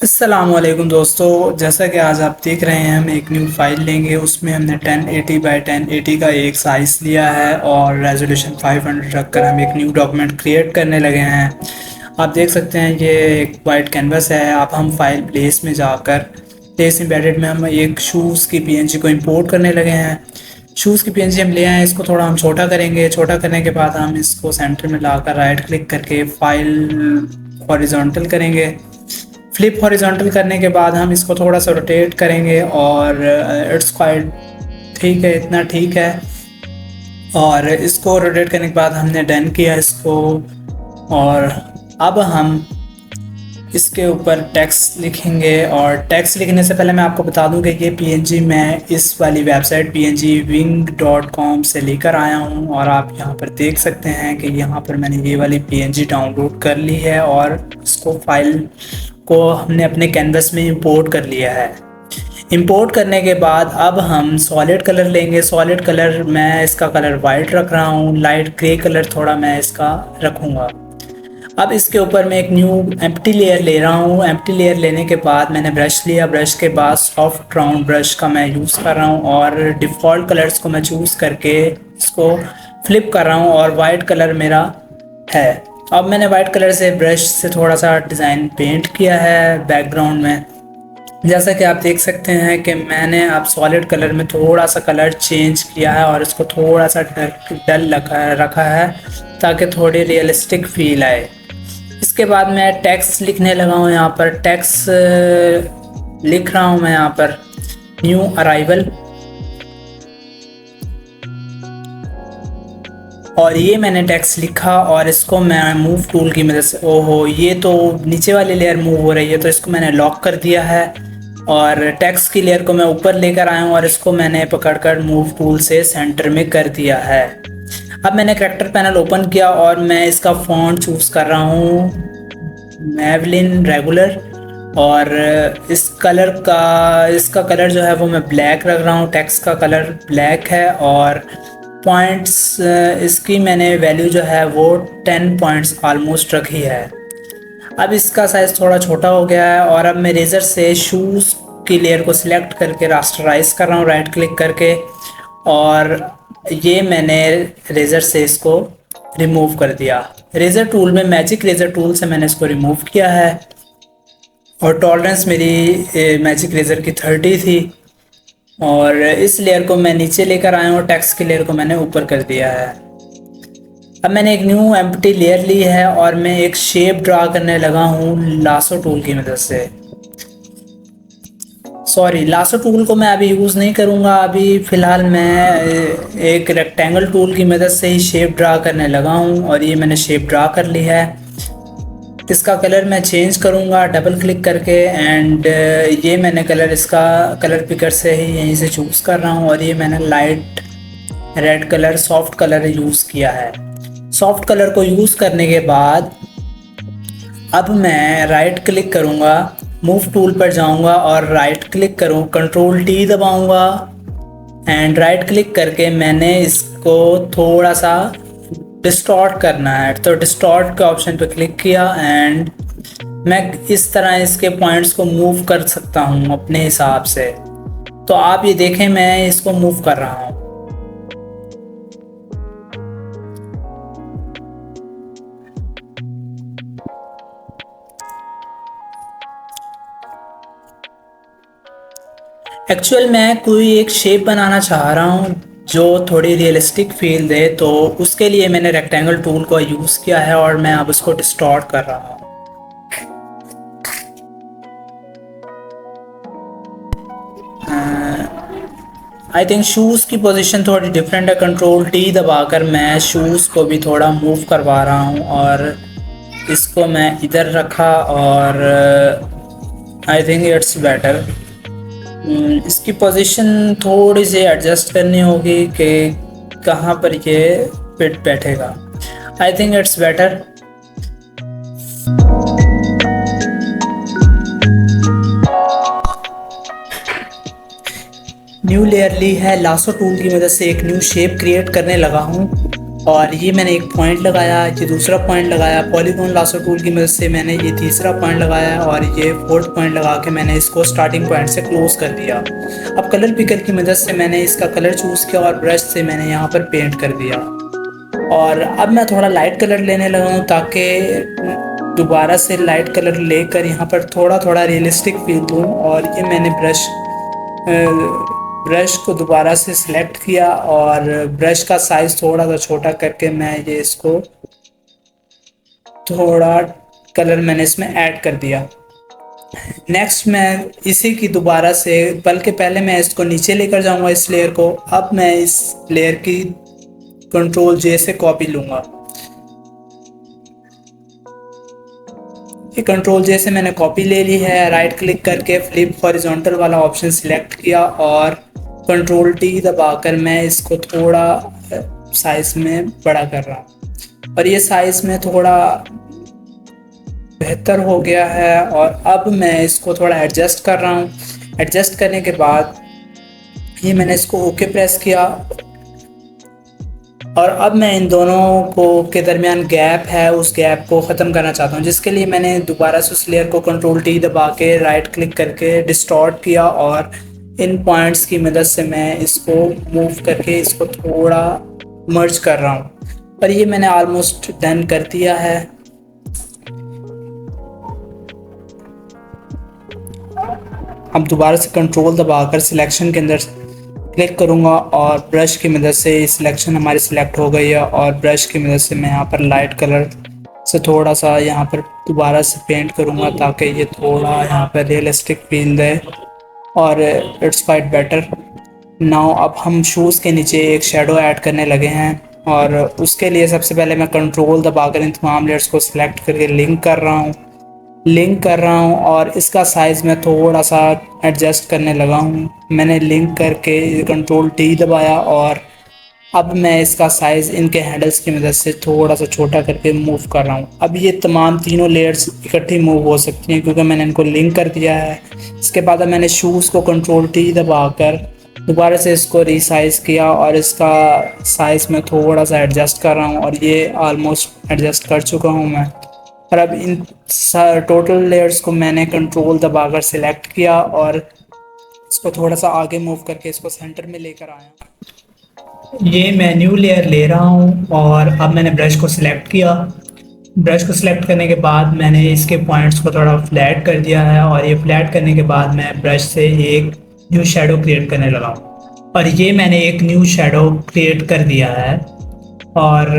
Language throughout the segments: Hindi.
अस्सलामुअलैकुम दोस्तों, जैसा कि आज आप देख रहे हैं हम एक न्यू फाइल लेंगे। उसमें हमने 1080 बाई 1080 का एक साइज़ लिया है और रेजोल्यूशन 500 रखकर हम एक न्यू डॉक्यूमेंट क्रिएट करने लगे हैं। आप देख सकते हैं ये एक वाइट कैनवस है। अब हम फाइल प्लेस में जाकर प्लेस एम्बेडेड में हम एक शूज़ की पीएनजी को इंपोर्ट करने लगे हैं। शूज़ की पीएनजी हम ले आए, इसको थोड़ा हम छोटा करेंगे। छोटा करने के बाद हम इसको सेंटर में लाकर राइट क्लिक करके फाइल हॉरिजॉन्टल करेंगे। फ्लिप हॉरिजॉन्टल करने के बाद हम इसको थोड़ा सा रोटेट करेंगे और इट्स क्वाइट ठीक है, इतना ठीक है। और इसको रोटेट करने के बाद हमने डन किया इसको। और अब हम इसके ऊपर टेक्स्ट लिखेंगे। और टेक्स्ट लिखने से पहले मैं आपको बता दूं कि ये पीएनजी मैं इस वाली वेबसाइट pngwing.com से लेकर आया हूं। और आप यहां पर देख सकते हैं कि यहां पर मैंने ये वाली पीएनजी डाउनलोड कर ली है और इसको फाइल को हमने अपने कैनवस में इंपोर्ट कर लिया है। इंपोर्ट करने के बाद अब हम सॉलिड कलर लेंगे। सॉलिड कलर मैं इसका कलर वाइट रख रहा हूँ, लाइट ग्रे कलर थोड़ा मैं इसका रखूँगा। अब इसके ऊपर मैं एक न्यू एम्प्टी लेयर ले रहा हूँ। एम्प्टी लेयर लेने के बाद मैंने ब्रश लिया। ब्रश के बाद सॉफ्ट राउंड ब्रश का मैं यूज़ कर रहा हूँ और डिफ़ॉल्ट कलर्स को मैं चूज़ करके इसको फ्लिप कर रहा हूँ और वाइट कलर मेरा है। अब मैंने वाइट कलर से ब्रश से थोड़ा सा डिज़ाइन पेंट किया है बैकग्राउंड में। जैसा कि आप देख सकते हैं कि मैंने अब सॉलिड कलर में थोड़ा सा कलर चेंज किया है और इसको थोड़ा सा डल रखा है ताकि थोड़ी रियलिस्टिक फील आए। इसके बाद मैं टेक्स्ट लिखने लगा हूँ। यहाँ पर टेक्स्ट लिख रहा हूँ मैं यहाँ पर न्यू अराइवल। और ये मैंने टेक्स्ट लिखा और इसको मैं मूव टूल की मदद से, ओहो ये तो नीचे वाली लेयर मूव हो रही है, तो इसको मैंने लॉक कर दिया है। और टेक्स्ट की लेयर को मैं ऊपर लेकर आया हूँ और इसको मैंने पकड़कर मूव टूल से सेंटर में कर दिया है। अब मैंने करैक्टर पैनल ओपन किया और मैं इसका फॉन्ट चूज़ कर रहा हूँ मैवलिन रेगुलर। और इसका कलर जो है वो मैं ब्लैक रख रहा हूँ। टेक्स्ट का कलर ब्लैक है और पॉइंट्स इसकी मैंने वैल्यू जो है वो 10 पॉइंट्स ऑलमोस्ट रखी है। अब इसका साइज़ थोड़ा छोटा हो गया है और अब मैं रेज़र से शूज़ की लेयर को सिलेक्ट करके रास्टराइज कर रहा हूँ राइट क्लिक करके। और ये मैंने रेज़र से इसको रिमूव कर दिया। रेज़र टूल में मैजिक रेज़र टूल से मैंने इसको रिमूव किया है और टॉलरेंस मेरी मैजिक रेज़र की 30 थी। और इस लेयर को मैं नीचे लेकर आया हूँ, टेक्स्ट की लेयर को मैंने ऊपर कर दिया है। अब मैंने एक न्यू एम्प्टी लेयर ली है और मैं एक शेप ड्रा करने लगा हूँ लासो टूल की मदद से। सॉरी, लासो टूल को मैं अभी यूज़ नहीं करूँगा। अभी फ़िलहाल मैं एक रेक्टेंगल टूल की मदद से ही शेप ड्रा करने लगा हूँ और ये मैंने शेप ड्रा कर ली है। इसका कलर मैं चेंज करूँगा डबल क्लिक करके। एंड ये मैंने कलर इसका कलर पिकर से ही यहीं से चूज़ कर रहा हूँ और ये मैंने light red colour soft colour use किया है। सॉफ्ट कलर को यूज़ करने के बाद अब मैं राइट क्लिक करूँगा, मूव टूल पर जाऊँगा और राइट क्लिक करूँ, कंट्रोल टी दबाऊँगा एंड राइट क्लिक करके मैंने इसको थोड़ा सा डिस्टॉर्ट करना है। तो डिस्टॉर्ट के ऑप्शन पर क्लिक किया एंड मैं इस तरह इसके पॉइंट्स को मूव कर सकता हूँ अपने हिसाब से। तो आप ये देखें मैं इसको मूव कर रहा हूँ। एक्चुअल मैं कोई एक शेप बनाना चाह रहा हूँ जो थोड़ी रियलिस्टिक फील दे, तो उसके लिए मैंने रेक्टेंगल टूल को यूज़ किया है और मैं अब उसको डिस्टॉर्ट कर रहा हूँ। आई थिंक शूज़ की पोजीशन थोड़ी डिफरेंट है। कंट्रोल टी दबाकर मैं शूज़ को भी थोड़ा मूव करवा रहा हूँ और इसको मैं इधर रखा और आई थिंक इट्स बेटर। इसकी पोजीशन थोड़ी सी एडजस्ट करनी होगी कि कहाँ पर ये फिट बैठेगा। I think it's better. New layer ली है, लासो टूल की मदद से एक न्यू शेप क्रिएट करने लगा हूँ और ये मैंने एक पॉइंट लगाया, ये दूसरा पॉइंट लगाया, पॉलीगॉन लासो टूल की मदद से मैंने ये तीसरा पॉइंट लगाया और ये फोर्थ पॉइंट लगा के मैंने इसको स्टार्टिंग पॉइंट से क्लोज कर दिया। अब कलर पिकर की मदद से मैंने इसका कलर चूज़ किया और ब्रश से मैंने यहाँ पर पेंट कर दिया। और अब मैं थोड़ा लाइट कलर लेने लगा हूँ ताकि दोबारा से लाइट कलर लेकर यहाँ पर थोड़ा थोड़ा रियलिस्टिक फील दूँ। और ये मैंने ब्रश को दोबारा से सिलेक्ट किया और ब्रश का साइज़ थोड़ा सा छोटा करके मैं ये इसको थोड़ा कलर मैंने इसमें ऐड कर दिया। नेक्स्ट मैं इसी की दोबारा से, बल्कि पहले मैं इसको नीचे लेकर जाऊंगा इस लेयर को। अब मैं इस लेयर की कंट्रोल जे से कॉपी लूंगा। ये कंट्रोल जे से मैंने कॉपी ले ली है। राइट क्लिक करके फ्लिप हॉरिजॉन्टल वाला ऑप्शन सिलेक्ट किया और कंट्रोल टी दबाकर मैं इसको थोड़ा साइज में बड़ा कर रहा हूँ और ये साइज में थोड़ा बेहतर हो गया है। और अब मैं इसको थोड़ा एडजस्ट कर रहा हूँ। एडजस्ट करने के बाद ये मैंने इसको ओके प्रेस किया और अब मैं इन दोनों को के दरमियान गैप है, उस गैप को ख़त्म करना चाहता हूँ, जिसके लिए मैंने दोबारा से उस लेयर को कंट्रोल टी दबा के राइट क्लिक करके डिस्टॉर्ट किया और इन पॉइंट्स की मदद से मैं इसको मूव करके इसको थोड़ा मर्ज कर रहा हूँ। पर ये मैंने ऑलमोस्ट डन कर दिया है। अब दोबारा से कंट्रोल दबाकर सिलेक्शन के अंदर क्लिक करूँगा और ब्रश की मदद से सिलेक्शन हमारी सिलेक्ट हो गई है और ब्रश की मदद से मैं यहाँ पर लाइट कलर से थोड़ा सा यहाँ पर दोबारा से पेंट करूँगा ताकि ये थोड़ा यहाँ पर रियलिस्टिक फील दे और इट्स क्वाइट बेटर नाउ। अब हम शूज़ के नीचे एक शेडो ऐड करने लगे हैं और उसके लिए सबसे पहले मैं कंट्रोल दबाकर इन तमाम लेयर्स को सिलेक्ट करके लिंक कर रहा हूँ और इसका साइज़ मैं थोड़ा सा एडजस्ट करने लगा हूँ। मैंने लिंक करके कंट्रोल टी दबाया और अब मैं इसका साइज़ इनके हैंडल्स की मदद से थोड़ा सा छोटा करके मूव कर रहा हूँ। अब ये तमाम तीनों लेयर्स इकट्ठी मूव हो सकती हैं क्योंकि मैंने इनको लिंक कर दिया है। इसके बाद अब मैंने शूज़ को कंट्रोल टी दबाकर दोबारा से इसको रीसाइज़ किया और इसका साइज़ में थोड़ा सा एडजस्ट कर रहा हूँ और ये ऑलमोस्ट एडजस्ट कर चुका हूँ मैं। और अब इन टोटल लेयर्स को मैंने कंट्रोल दबाकर सिलेक्ट किया और इसको थोड़ा सा आगे मूव करके इसको सेंटर में लेकर आया। ये मैं न्यू लेयर ले रहा हूँ और अब मैंने ब्रश को सिलेक्ट किया। ब्रश को सिलेक्ट करने के बाद मैंने इसके पॉइंट्स को थोड़ा फ्लैट कर दिया है और ये फ्लैट करने के बाद मैं ब्रश से एक न्यू शेडो क्रिएट करने लगा हूँ और ये मैंने एक न्यू शेडो क्रिएट कर दिया है और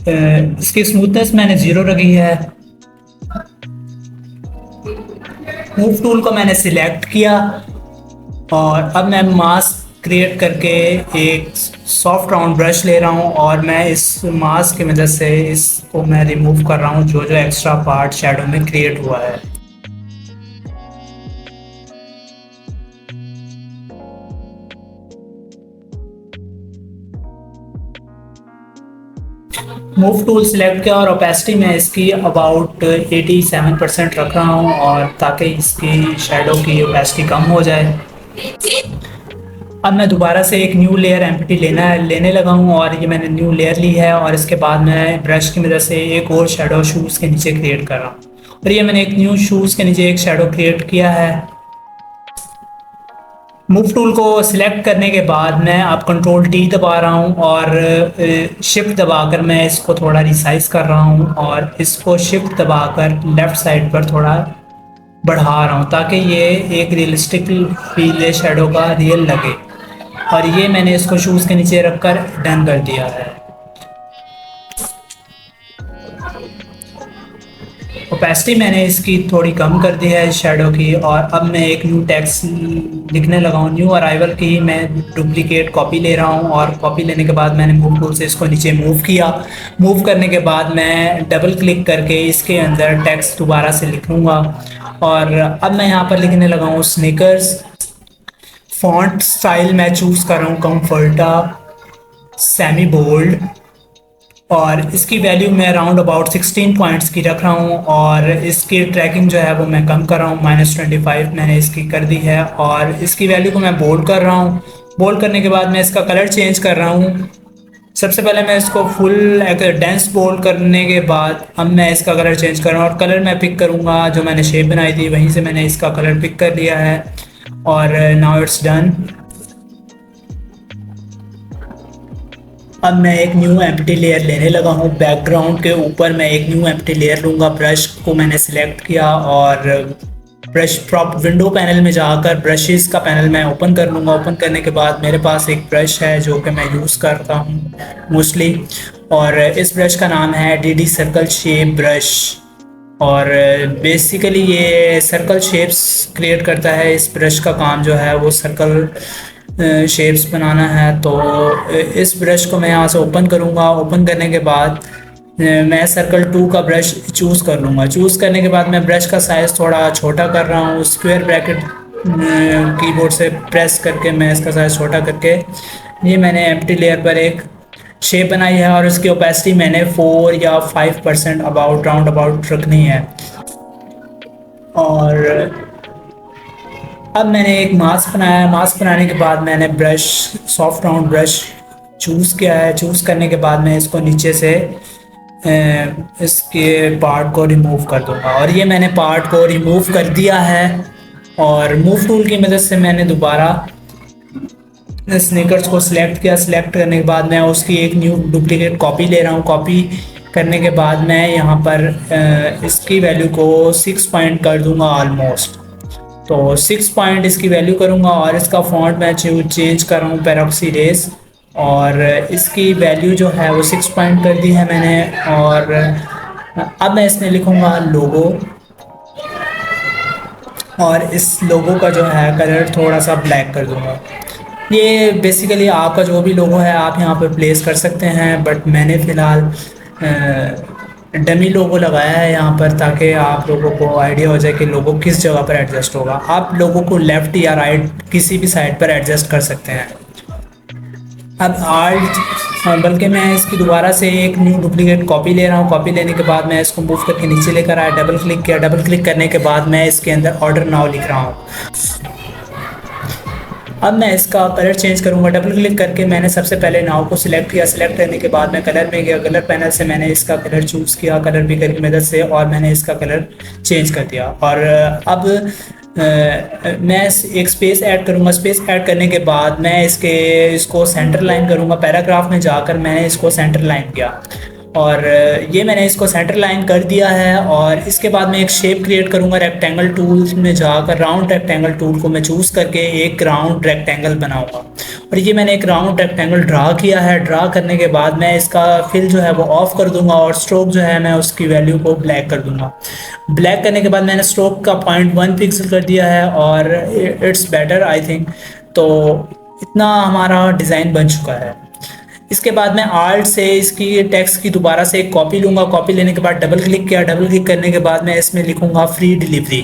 इसकी स्मूथनेस मैंने 0 रखी है। मूव टूल को मैंने सिलेक्ट किया और अब मैं मास्क क्रिएट करके एक सॉफ्ट राउंड ब्रश ले रहा हूँ और मैं इस मास्क की मदद से इसको मैं रिमूव कर रहा हूँ जो जो एक्स्ट्रा पार्ट शैडो में क्रिएट हुआ है। मूव टूल सिलेक्ट किया और ओपेसिटी में इसकी अबाउट 87% रख रहा हूँ और ताकि इसकी शैडो की ओपेसिटी कम हो जाए। अब मैं दोबारा से एक न्यू लेयर एम्प्टी लेने लगा हूँ और ये मैंने न्यू लेयर ली है और इसके बाद मैं ब्रश की मदद से एक और शेडो शूज़ के नीचे क्रिएट कर रहा हूँ और ये मैंने एक न्यू शूज़ के नीचे एक शेडो क्रिएट किया है। मूव टूल को सिलेक्ट करने के बाद मैं अब कंट्रोल टी दबा रहा हूँ और शिफ्ट दबाकर मैं इसको थोड़ा रिसाइज कर रहा हूँ और इसको शिफ्ट दबाकर लेफ़्ट साइड पर थोड़ा बढ़ा रहा हूँ ताकि ये एक रियलिस्टिक फील शेडो का रियल लगे और ये मैंने इसको शूज़ के नीचे रखकर डन कर दिया है। ओपेसिटी मैंने इसकी थोड़ी कम कर दी है शेडो की और अब मैं एक न्यू टेक्स्ट लिखने लगा हूँ। न्यू अराइवल की मैं डुप्लीकेट कॉपी ले रहा हूँ और कॉपी लेने के बाद मैंने मूव टूल से इसको नीचे मूव किया। मूव करने के बाद मैं डबल क्लिक करके इसके अंदर टेक्स्ट दोबारा से लिखूँगा और अब मैं यहाँ पर लिखने लगा हूँ स्नीकर्स। फॉन्ट स्टाइल मैं चूज़ कर रहा हूँ कम्फर्टा सेमी बोल्ड और इसकी वैल्यू मैं अराउंड अबाउट 16 पॉइंट्स की रख रहा हूँ और इसकी ट्रैकिंग जो है वो मैं कम कर रहा हूँ, -25 मैंने इसकी कर दी है और इसकी वैल्यू को मैं बोल्ड कर रहा हूँ। बोल्ड करने के बाद मैं इसका कलर चेंज कर रहा हूँ सबसे पहले मैं इसको फुल डेंस बोल्ड करने के बाद अब मैं इसका कलर चेंज कर रहा हूँ, और कलर मैं पिक करूँगा जो मैंने शेप बनाई थी वहीं से मैंने इसका कलर पिक कर लिया है। और नाउ इट्स डन। अब मैं एक न्यू एम्प्टी लेयर लेने लगा हूँ। बैकग्राउंड के ऊपर मैं एक न्यू एम्प्टी लेयर लूँगा। ब्रश को मैंने सिलेक्ट किया और ब्रश प्रॉप विंडो पैनल में जाकर ब्रशेस का पैनल मैं ओपन कर लूँगा। ओपन करने के बाद मेरे पास एक ब्रश है जो कि मैं यूज़ करता हूँ मोस्टली, और इस ब्रश का नाम है DD सर्कल शेप ब्रश। और बेसिकली ये सर्कल शेप्स क्रिएट करता है। इस ब्रश का काम जो है वो सर्कल शेप्स बनाना है। तो इस ब्रश को मैं यहाँ से ओपन करूँगा। ओपन करने के बाद मैं सर्कल 2 का ब्रश चूज़ कर लूँगा। चूज़ करने के बाद मैं ब्रश का साइज़ थोड़ा छोटा कर रहा हूँ। स्क्वायर ब्रैकेट कीबोर्ड से प्रेस करके मैं इसका साइज़ छोटा करके ये मैंने एम्प्टी लेयर पर एक शेप बनाई है, और उसकी ओपेसिटी मैंने 4 या 5% अबाउट राउंड अबाउट रखनी है। और अब मैंने एक मास्क बनाया है। मास्क बनाने के बाद मैंने brush soft round brush choose किया है। चूज़ करने के बाद मैं इसको नीचे से इसके पार्ट को रिमूव कर दूंगा, और ये मैंने पार्ट को रिमूव कर दिया है। और मूव टूल की मदद से मैंने दोबारा स्नीकर्स को सिलेक्ट किया। सिलेक्ट करने के बाद मैं उसकी एक न्यू डुप्लीकेट कॉपी ले रहा हूँ। कॉपी करने के बाद मैं यहाँ पर इसकी वैल्यू को 6 पॉइंट कर दूंगा ऑलमोस्ट। तो 6 पॉइंट इसकी वैल्यू करूँगा, और इसका फॉन्ट मैं चेंज कर रहा हूँ पेरोक्सी रेस, और इसकी वैल्यू जो है वो 6 पॉइंट कर दी है मैंने। और अब मैं इसमें लिखूँगा लोगो, और इस लोगो का जो है कलर थोड़ा सा ब्लैक कर दूँगा। ये बेसिकली आपका जो भी लोगो है आप यहाँ पर प्लेस कर सकते हैं, बट मैंने फ़िलहाल डमी लोगो लगाया है यहाँ पर, ताकि आप लोगों को आइडिया हो जाए कि लोगो किस जगह पर एडजस्ट होगा। आप लोगों को लेफ़्ट या राइट किसी भी साइड पर एडजस्ट कर सकते हैं। अब आर्ट बल्कि मैं इसकी दोबारा से एक न्यू डुप्लीकेट कॉपी ले रहा हूँ। कॉपी लेने के बाद मैं इसको मूव करके नीचे लेकर आया, डबल क्लिक किया। डबल क्लिक करने के बाद मैं इसके अंदर ऑर्डर नाउ लिख रहा हूँ। अब मैं इसका कलर चेंज करूँगा। डबल क्लिक करके मैंने सबसे पहले नाव को सिलेक्ट किया। सिलेक्ट करने के बाद मैं कलर में गया। कलर पैनल से मैंने इसका कलर चूज़ किया कलर पिकर की मदद से, और मैंने इसका कलर चेंज कर दिया। और अब मैं एक स्पेस ऐड करूँगा। स्पेस ऐड करने के बाद मैं इसको सेंटर लाइन करूँगा। पैराग्राफ में जाकर मैंने इसको सेंटर लाइन किया, और ये मैंने इसको सेंटर लाइन कर दिया है। और इसके बाद मैं एक शेप क्रिएट करूँगा। रेक्टेंगल टूल्स में जाकर राउंड रेक्टेंगल टूल को मैं चूज़ करके एक राउंड रेक्टेंगल बनाऊँगा, और ये मैंने एक राउंड रेक्टेंगल ड्रा किया है। ड्रा करने के बाद मैं इसका फिल जो है वो ऑफ कर दूंगा, और स्ट्रोक जो है मैं उसकी वैल्यू को ब्लैक कर दूंगा। ब्लैक करने के बाद मैंने स्ट्रोक का 0.1 पिक्सल कर दिया है, और इट्स बेटर आई थिंक। तो इतना हमारा डिज़ाइन बन चुका है। इसके बाद मैं आर्ट से इसकी टेक्स्ट की दोबारा से एक कॉपी लूँगा। कॉपी लेने के बाद डबल क्लिक किया। डबल क्लिक करने के बाद मैं इसमें लिखूँगा फ्री डिलीवरी।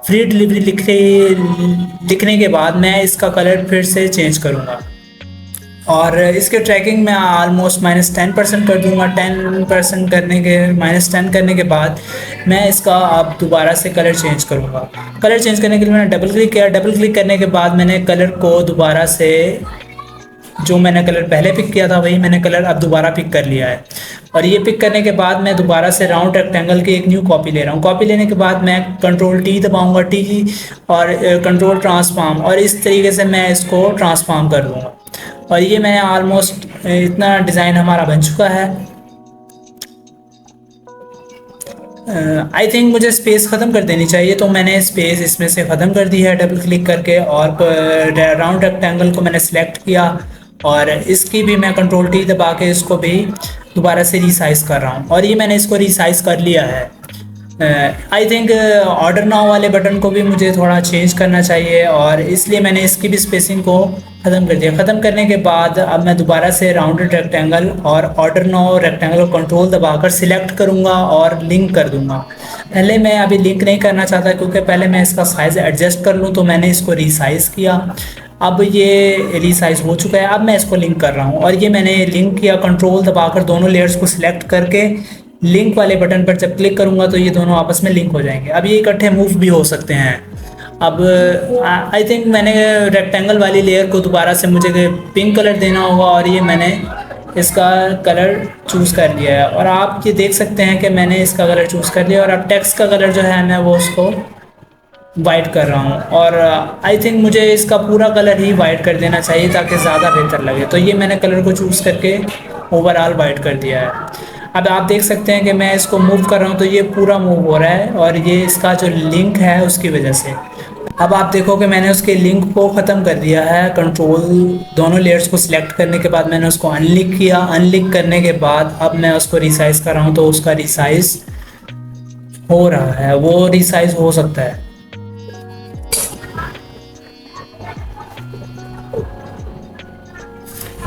फ्री डिलीवरी लिखने के बाद मैं इसका कलर फिर से चेंज करूँगा, और इसके ट्रैकिंग में ऑलमोस्ट -10% कर दूँगा। 10% -10 करने के बाद मैं इसका अब दोबारा से कलर चेंज करूँगा। कलर चेंज करने के लिए मैंने डबल क्लिक किया। डबल क्लिक करने के बाद मैंने कलर को दोबारा से जो मैंने कलर पहले पिक किया था वही मैंने कलर अब दोबारा पिक कर लिया है। और ये पिक करने के बाद मैं दोबारा से राउंड रेक्टेंगल की एक न्यू कॉपी ले रहा हूँ। कॉपी लेने के बाद मैं कंट्रोल T दबाऊंगा, T और कंट्रोल ट्रांसफॉर्म, और इस तरीके से मैं इसको ट्रांसफॉर्म कर दूँगा। और ये मैंने ऑलमोस्ट इतना डिज़ाइन हमारा बन चुका है। आई थिंक मुझे स्पेस ख़त्म कर देनी चाहिए, तो मैंने स्पेस इसमें से ख़त्म कर दी है डबल क्लिक करके। और राउंड रेक्टेंगल को मैंने सेलेक्ट किया, और इसकी भी मैं कंट्रोल T दबा के इसको भी दोबारा से रीसाइज़ कर रहा हूँ, और ये मैंने इसको रीसाइज़ कर लिया है। आई थिंक ऑर्डर नाउ वाले बटन को भी मुझे थोड़ा चेंज करना चाहिए, और इसलिए मैंने इसकी भी स्पेसिंग को ख़त्म कर दिया। ख़त्म करने के बाद अब मैं दोबारा से राउंडेड रेक्टेंगल और ऑर्डर नाउ रेक्टेंगल को कंट्रोल दबाकर सिलेक्ट करूँगा और लिंक कर दूँगा। पहले मैं अभी लिंक नहीं करना चाहता, क्योंकि पहले मैं इसका साइज़ एडजस्ट कर लूँ, तो मैंने इसको रीसाइज़ किया। अब ये रीसाइज़ हो चुका है। अब मैं इसको लिंक कर रहा हूँ, और ये मैंने लिंक किया। कंट्रोल दबाकर दोनों लेयर्स को सिलेक्ट करके लिंक वाले बटन पर जब क्लिक करूँगा तो ये दोनों आपस में लिंक हो जाएंगे। अब ये इकट्ठे मूव भी हो सकते हैं। अब आई थिंक मैंने रेक्टेंगल वाली लेयर को दोबारा से मुझे पिंक कलर देना होगा, और ये मैंने इसका कलर चूज़ कर लिया है और आप ये देख सकते हैं कि मैंने इसका कलर चूज़ कर लिया और अब टेक्स्ट का कलर जो है मैं वो उसको वाइट कर रहा हूँ और आई थिंक मुझे इसका पूरा कलर ही वाइट कर देना चाहिए ताकि ज़्यादा बेहतर लगे। तो ये मैंने कलर को चूज़ करके ओवरऑल वाइट कर दिया है। अब आप देख सकते हैं कि मैं इसको मूव कर रहा हूँ तो ये पूरा मूव हो रहा है और ये इसका जो लिंक है उसकी वजह से। अब आप देखो कि मैंने उसके लिंक को ख़त्म कर दिया है। कंट्रोल दोनों लेयर्स को सिलेक्ट करने के बाद मैंने उसको अनलिक किया। अनलिक करने के बाद अब मैं उसको रिसाइज कर रहा हूँ तो उसका रिसाइज हो रहा है, वो रिसाइज हो सकता है।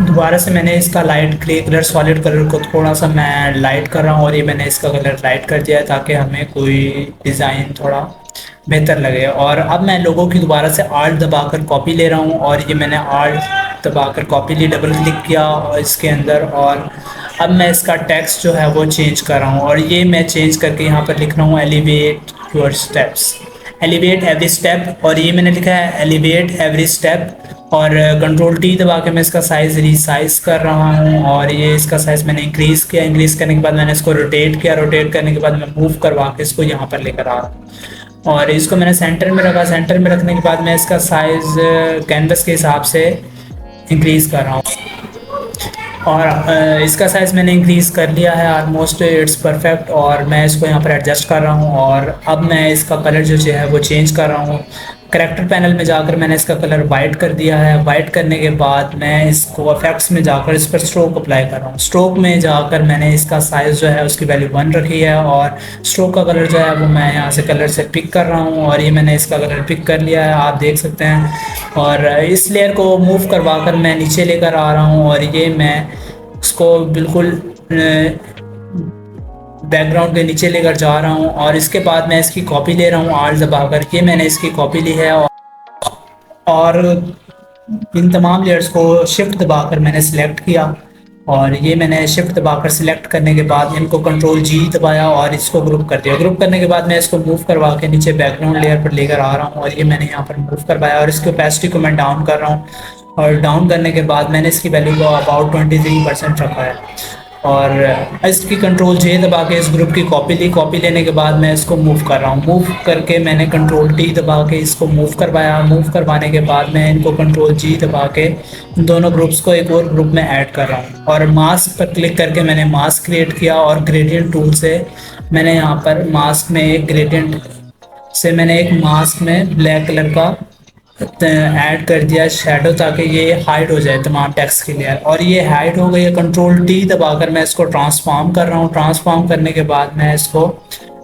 दोबारा से मैंने इसका light grey colour solid colour को थोड़ा सा मैं लाइट कर रहा हूँ और ये मैंने इसका कलर लाइट कर दिया है ताकि हमें कोई डिज़ाइन थोड़ा बेहतर लगे। और अब मैं लोगों की दोबारा से आल्ट दबाकर कॉपी ले रहा हूँ और ये मैंने आल्ट दबाकर कॉपी ली, डबल क्लिक किया और इसके अंदर और अब मैं इसका टेक्स्ट जो है वो चेंज कर रहा हूँ और ये मैं चेंज करके यहाँ पर लिख रहा हूँ elevate your steps, elevate every step. और ये मैंने लिखा है एलिवेट एवरी स्टेप और कंट्रोल टी दबा के मैं इसका साइज़ रिसाइज कर रहा हूँ और ये इसका साइज़ मैंने इंक्रीज़ किया। इंक्रीज़ करने के बाद मैंने इसको रोटेट किया। रोटेट करने के बाद मैं मूव करवा के इसको यहाँ पर लेकर आ रहा हूँ और इसको मैंने सेंटर में रखा। सेंटर में रखने के बाद मैं इसका साइज़ कैनवस के हिसाब से इंक्रीज़ कर रहा हूँ और इसका साइज़ मैंने इंक्रीज़ कर लिया है ऑलमोस्ट इट्स परफेक्ट। और मैं इसको यहाँ पर एडजस्ट कर रहा हूँ और अब मैं इसका कलर जो है वो चेंज कर रहा हूँ। करेक्टर पैनल में जाकर मैंने इसका कलर वाइट कर दिया है। वाइट करने के बाद मैं इसको इफेक्ट्स में जाकर इस पर स्ट्रोक अप्लाई कर रहा हूँ। स्ट्रोक में जाकर मैंने इसका साइज़ जो है उसकी वैल्यू 1 रखी है और स्ट्रोक का कलर जो है वो मैं यहाँ से कलर से पिक कर रहा हूँ और ये मैंने इसका कलर पिक कर लिया है, आप देख सकते हैं। और इस लेयर को मूव करवा कर मैं नीचे लेकर आ रहा हूँ और ये मैं इसको बिल्कुल बैकग्राउंड के नीचे लेकर जा रहा हूँ और इसके बाद मैं इसकी कॉपी ले रहा हूँ आल्ट दबाकर। ये मैंने इसकी कॉपी ली है और इन तमाम लेयर्स को शिफ्ट दबाकर मैंने सिलेक्ट किया और ये मैंने शिफ्ट दबाकर सिलेक्ट करने के बाद इनको कंट्रोल जी दबाया और इसको ग्रुप कर दिया। ग्रुप करने के बाद मैं इसको मूव करवा के नीचे बैकग्राउंड लेयर पर लेकर आ रहा हूँ और ये मैंने यहाँ पर मूव करवाया और इसकी ओपेसिटी को मैं डाउन कर रहा हूँ और डाउन करने के बाद मैंने इसकी वैल्यू को अबाउट 23% रखा है और इसकी कंट्रोल जे दबा के इस ग्रुप की कॉपी ली। कॉपी लेने के बाद मैं इसको मूव कर रहा हूँ। मूव करके मैंने कंट्रोल टी दबा के इसको मूव करवाया। मूव करवाने के बाद मैं इनको कंट्रोल जी दबा के दोनों ग्रुप्स को एक और ग्रुप में ऐड कर रहा हूँ और मास्क पर क्लिक करके मैंने मास्क क्रिएट किया और ग्रेडियंट टूल से मैंने यहाँ पर मास्क में एक ग्रेडियंट से मैंने एक मास्क में ब्लैक कलर का ऐड कर दिया शैडो ताकि ये हाइड हो जाए तमाम टेक्स्ट की लेयर। और ये हाइड हो गई है। कंट्रोल टी दबाकर मैं इसको ट्रांसफॉर्म कर रहा हूँ। ट्रांसफॉर्म करने के बाद मैं इसको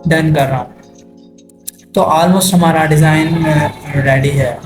डन कर रहा हूँ। तो ऑलमोस्ट हमारा डिज़ाइन रेडी है।